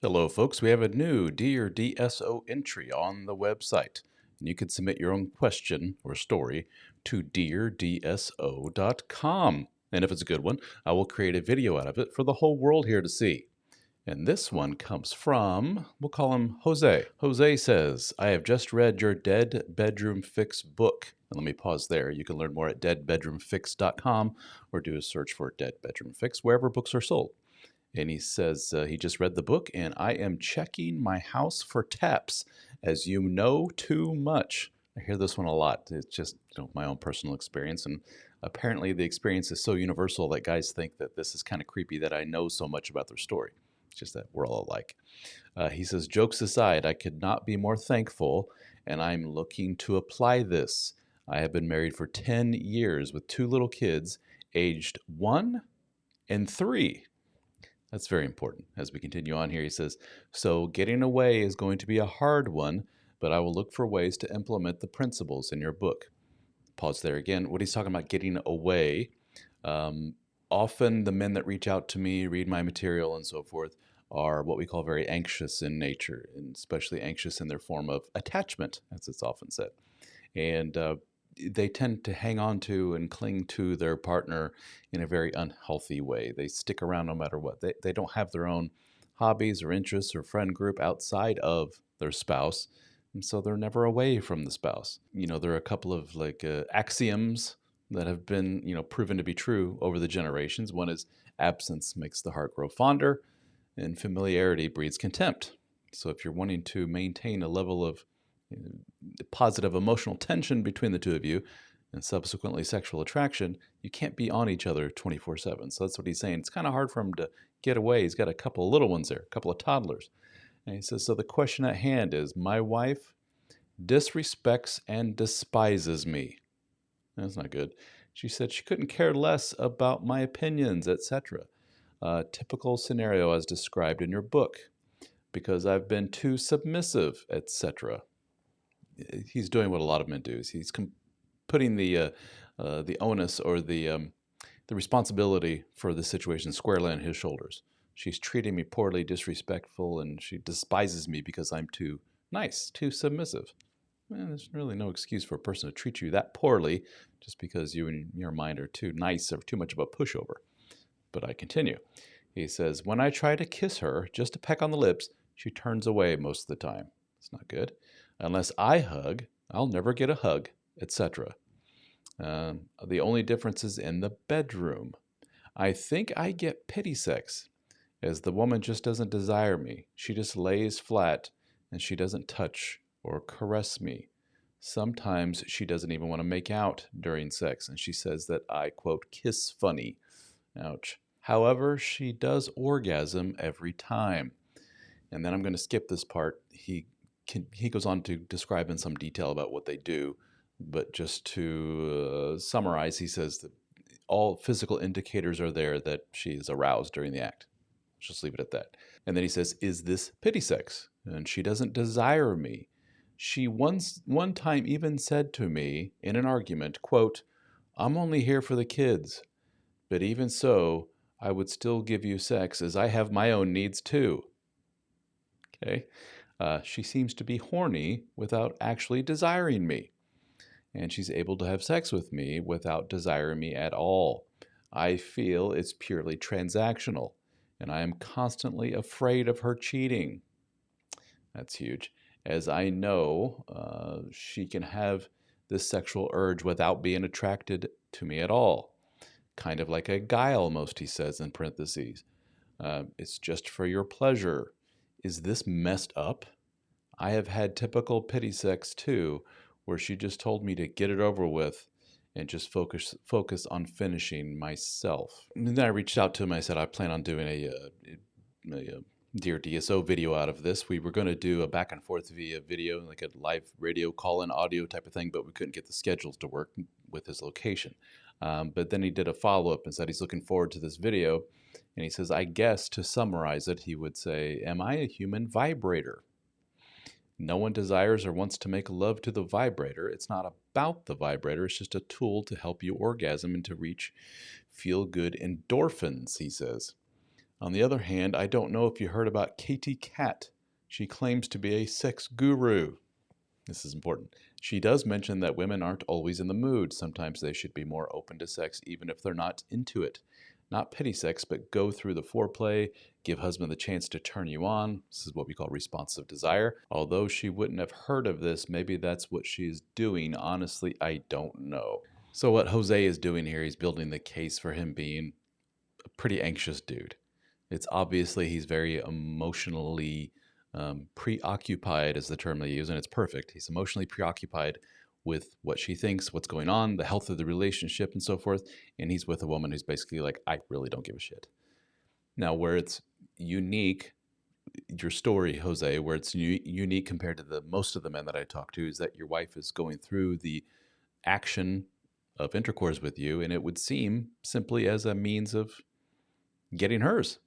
Hello, folks. We have a new Dear DSO entry on the website. And you can submit your own question or story to deardso.com. And if it's a good one, I will create a video out of it for the whole world here to see. And this one comes from, we'll call him Jose. Jose says, I have just read your Dead Bedroom Fix book. And let me pause there. You can learn more at deadbedroomfix.com or do a search for Dead Bedroom Fix wherever books are sold. And he says he just read the book, and I am checking my house for taps, as you know too much. I hear this one a lot. It's just my own personal experience, and apparently the experience is so universal that guys think that this is kind of creepy that I know so much about their story. It's just that we're all alike. He says, jokes aside, I could not be more thankful, and I'm looking to apply this. I have been married for 10 years with 2 little kids, aged 1 and 3. That's very important. As we continue on here, he says, so getting away is going to be a hard one, but I will look for ways to implement the principles in your book. Pause there again. What he's talking about, getting away. Often the men that reach out to me, read my material and so forth, are what we call very anxious in nature, and especially anxious in their form of attachment, as it's often said. And they tend to hang on to and cling to their partner in a very unhealthy way. They stick around no matter what. They don't have their own hobbies or interests or friend group outside of their spouse, and so they're never away from the spouse. There are a couple of axioms that have been proven to be true over the generations. One is absence makes the heart grow fonder, and familiarity breeds contempt. So if you're wanting to maintain a level of positive emotional tension between the two of you and subsequently sexual attraction, you can't be on each other 24/7. So that's what he's saying. It's kind of hard for him to get away. He's got a couple of little ones there, a couple of toddlers. And he says, so the question at hand is, my wife disrespects and despises me. That's not good. She said she couldn't care less about my opinions, etc. Typical scenario as described in your book, because I've been too submissive, etc. He's doing what a lot of men do. He's putting the onus or the responsibility for the situation squarely on his shoulders. She's treating me poorly, disrespectful, and she despises me because I'm too nice, too submissive. There's really no excuse for a person to treat you that poorly just because you in your mind are too nice or too much of a pushover. But I continue. He says, when I try to kiss her, just a peck on the lips, she turns away most of the time. It's not good. Unless I hug, I'll never get a hug, etc. The only difference is in the bedroom. I think I get pity sex, as the woman just doesn't desire me. She just lays flat, and she doesn't touch or caress me. Sometimes she doesn't even want to make out during sex, and she says that I, quote, kiss funny. Ouch. However, she does orgasm every time. And then I'm going to skip this part. He goes on to describe in some detail about what they do, but just to summarize, he says that all physical indicators are there that she is aroused during the act. Let's just leave it at that. And then he says, is this pity sex? And she doesn't desire me. She one time even said to me in an argument, quote, I'm only here for the kids, but even so, I would still give you sex as I have my own needs too. Okay. She seems to be horny without actually desiring me. And she's able to have sex with me without desiring me at all. I feel it's purely transactional, and I am constantly afraid of her cheating. That's huge. As I know, she can have this sexual urge without being attracted to me at all. Kind of like a guile, most he says in parentheses. It's just for your pleasure. Is this messed up? I have had typical pity sex too, where she just told me to get it over with and just focus on finishing myself. And then I reached out to him. I said I plan on doing a Dear DSO video out of this. We were going to do a back and forth via video, like a live radio call-in audio type of thing, but we couldn't get the schedules to work with his location. But then he did a follow-up and said he's looking forward to this video. And he says, I guess to summarize it, he would say, am I a human vibrator? No one desires or wants to make love to the vibrator. It's not about the vibrator. It's just a tool to help you orgasm and to reach feel-good endorphins, he says. On the other hand, I don't know if you heard about Katie Cat. She claims to be a sex guru. This is important. She does mention that women aren't always in the mood. Sometimes they should be more open to sex, even if they're not into it. Not petty sex, but go through the foreplay, give husband the chance to turn you on. This is what we call responsive desire. Although she wouldn't have heard of this, maybe that's what she's doing. Honestly, I don't know. So what Jose is doing here, he's building the case for him being a pretty anxious dude. It's obviously he's very emotionally preoccupied is the term they use, and it's perfect. He's emotionally preoccupied with what she thinks, what's going on, the health of the relationship, and so forth. And he's with a woman who's basically like, I really don't give a shit. Now, where it's unique, your story, Jose, where it's unique compared to the most of the men that I talk to, is that your wife is going through the action of intercourse with you, and it would seem simply as a means of getting hers.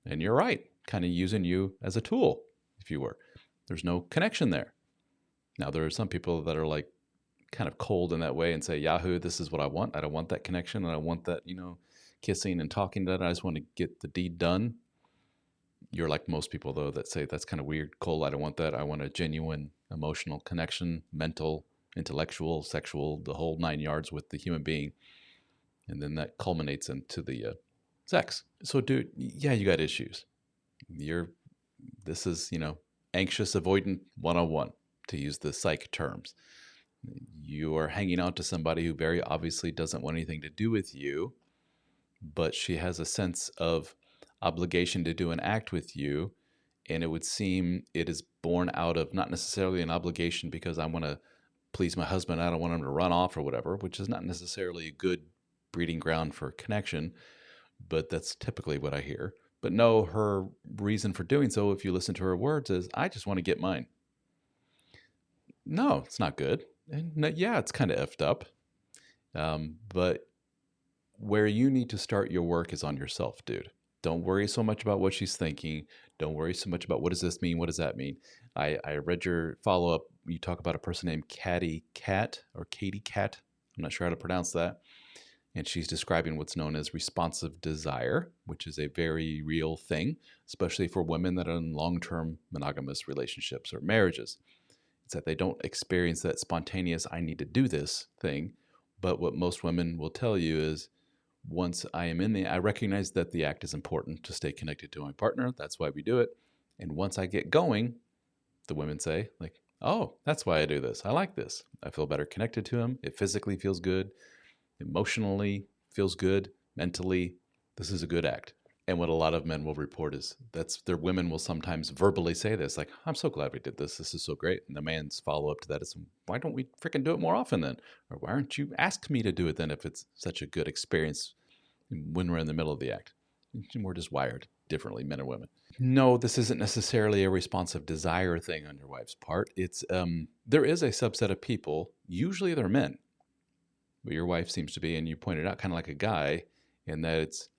And you're right, kind of using you as a tool, if you were. There's no connection there. Now, there are some people that are like kind of cold in that way and say, Yahoo, this is what I want. I don't want that connection. And I want that, kissing and talking to that. I just want to get the deed done. You're like most people, though, that say that's kind of weird. Cole, I don't want that. I want a genuine emotional connection, mental, intellectual, sexual, the whole 9 yards with the human being. And then that culminates into the sex. So, dude, yeah, you got issues. This is, anxious avoidant 101, to use the psych terms. You are hanging out to somebody who very obviously doesn't want anything to do with you, but she has a sense of obligation to do an act with you. And it would seem it is born out of not necessarily an obligation because I want to please my husband. I don't want him to run off or whatever, which is not necessarily a good breeding ground for connection. But that's typically what I hear. But no, her reason for doing so, if you listen to her words, is I just want to get mine. No, it's not good. And yeah, it's kind of effed up. But where you need to start your work is on yourself, dude. Don't worry so much about what she's thinking. Don't worry so much about what does this mean? What does that mean? I read your follow-up. You talk about a person named Katie Cat. I'm not sure how to pronounce that. And she's describing what's known as responsive desire, which is a very real thing, especially for women that are in long-term monogamous relationships or marriages. It's that they don't experience that spontaneous, I need to do this thing. But what most women will tell you is, once I am I recognize that the act is important to stay connected to my partner. That's why we do it. And once I get going, the women say, like, oh, that's why I do this. I like this. I feel better connected to him. It physically feels good. Emotionally feels good. Mentally, this is a good act. And what a lot of men will report is their women will sometimes verbally say this, like, I'm so glad we did this. This is so great. And the man's follow up to that is, why don't we freaking do it more often then? Or why aren't you ask me to do it then if it's such a good experience when we're in the middle of the act? We're just wired differently, men and women. No, this isn't necessarily a responsive desire thing on your wife's part. It's there is a subset of people, usually they're men, but your wife seems to be, and you pointed out, kind of like a guy, in that it's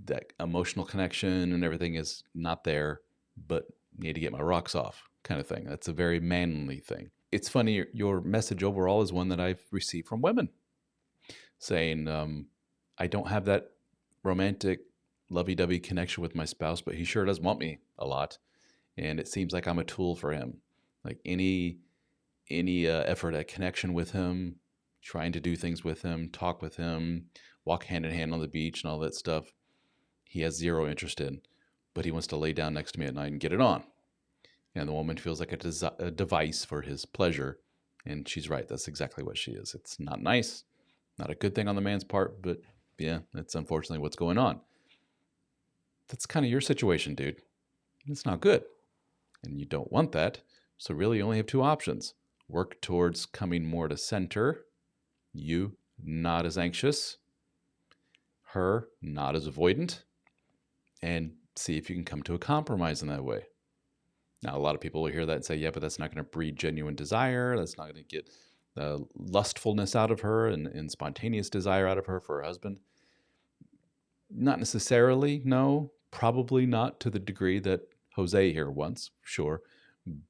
that emotional connection and everything is not there, but need to get my rocks off kind of thing. That's a very manly thing. It's funny, your message overall is one that I've received from women saying, I don't have that romantic lovey-dovey connection with my spouse, but he sure does want me a lot. And it seems like I'm a tool for him. Like any effort at connection with him, trying to do things with him, talk with him, walk hand in hand on the beach and all that stuff, he has zero interest in, but he wants to lay down next to me at night and get it on. And the woman feels like a device for his pleasure. And she's right. That's exactly what she is. It's not nice, not a good thing on the man's part, but yeah, that's unfortunately what's going on. That's kind of your situation, dude. It's not good. And you don't want that. So really you only have two options. Work towards coming more to center. You not as anxious. Her not as avoidant. And see if you can come to a compromise in that way. Now, a lot of people will hear that and say, yeah, but that's not going to breed genuine desire. That's not going to get lustfulness out of her and spontaneous desire out of her for her husband. Not necessarily, no. Probably not to the degree that Jose here wants, sure.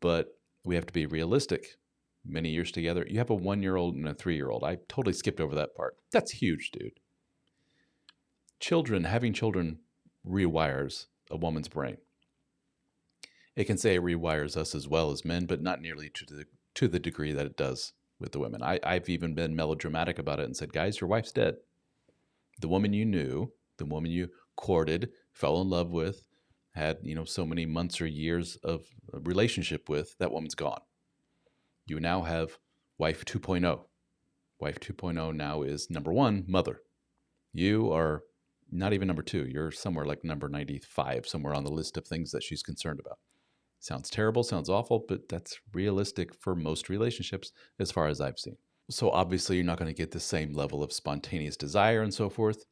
But we have to be realistic. Many years together. You have a 1-year-old and a 3-year-old. I totally skipped over that part. That's huge, dude. Having children rewires a woman's brain. It can say it rewires us as well as men, but not nearly to the degree that it does with the women. I've even been melodramatic about it and said, guys, your wife's dead. The woman you knew, the woman you courted, fell in love with, had, so many months or years of a relationship with, that woman's gone. You now have wife 2.0. Wife 2.0 now is number 1, mother. You are not even number 2. You're somewhere like number 95, somewhere on the list of things that she's concerned about. Sounds terrible, sounds awful, but that's realistic for most relationships as far as I've seen. So obviously you're not going to get the same level of spontaneous desire and so forth.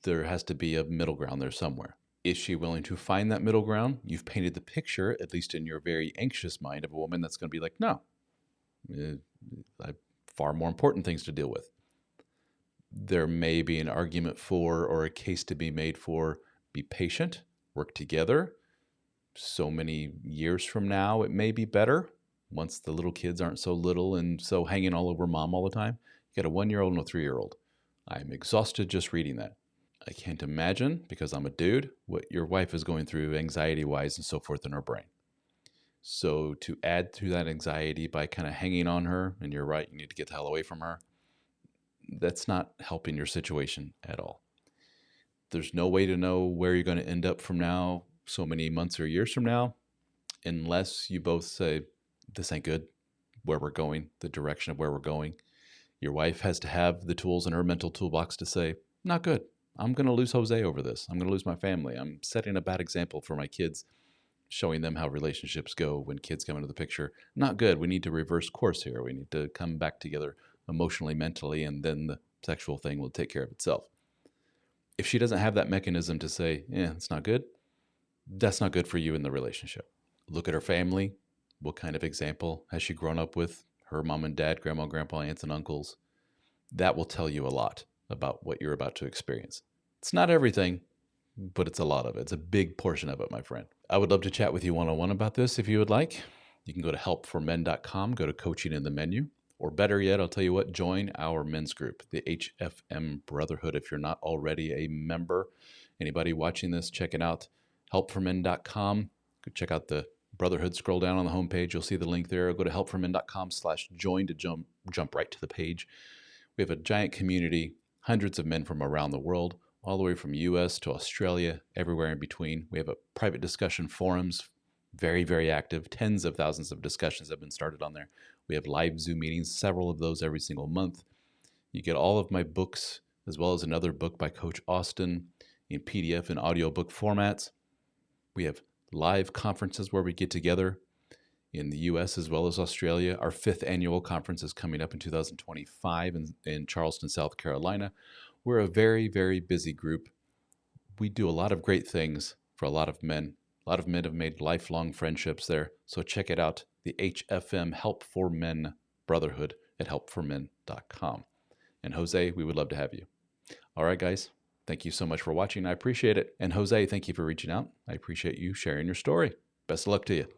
There has to be a middle ground there somewhere. Is she willing to find that middle ground? You've painted the picture, at least in your very anxious mind, of a woman that's going to be like, no, I have far more important things to deal with. There may be an argument for, or a case to be made for, be patient, work together. So many years from now, it may be better once the little kids aren't so little and so hanging all over mom all the time. You got a 1-year-old and a 3-year-old. I'm exhausted just reading that. I can't imagine, because I'm a dude, what your wife is going through anxiety-wise and so forth in her brain. So to add to that anxiety by kind of hanging on her, and you're right, you need to get the hell away from her, that's not helping your situation at all. There's no way to know where you're going to end up from now, so many months or years from now, unless you both say, this ain't good, where we're going, the direction of where we're going. Your wife has to have the tools in her mental toolbox to say, not good. I'm going to lose Jose over this. I'm going to lose my family. I'm setting a bad example for my kids, showing them how relationships go when kids come into the picture. Not good. We need to reverse course here. We need to come back together emotionally, mentally, and then the sexual thing will take care of itself. If she doesn't have that mechanism to say, it's not good, that's not good for you in the relationship. Look at her family. What kind of example has she grown up with? Her mom and dad, grandma, grandpa, aunts, and uncles. That will tell you a lot about what you're about to experience. It's not everything, but it's a lot of it. It's a big portion of it, my friend. I would love to chat with you one-on-one about this if you would like. You can go to helpformen.com, go to coaching in the menu, or better yet, I'll tell you what, join our men's group, the HFM Brotherhood, if you're not already a member. Anybody watching this, check it out, helpformen.com. Go check out the Brotherhood. Scroll down on the homepage. You'll see the link there. Go to helpformen.com/join to jump right to the page. We have a giant community, hundreds of men from around the world, all the way from US to Australia, everywhere in between. We have a private discussion forums, very, very active. Tens of thousands of discussions have been started on there. We have live Zoom meetings, several of those every single month. You get all of my books, as well as another book by Coach Austin in PDF and audiobook formats. We have live conferences where we get together in the US as well as Australia. Our 5th annual conference is coming up in 2025 in Charleston, South Carolina. We're a very, very busy group. We do a lot of great things for a lot of men. A lot of men have made lifelong friendships there. So check it out, the HFM Help for Men Brotherhood at helpformen.com. And Jose, we would love to have you. All right, guys. Thank you so much for watching. I appreciate it. And Jose, thank you for reaching out. I appreciate you sharing your story. Best of luck to you.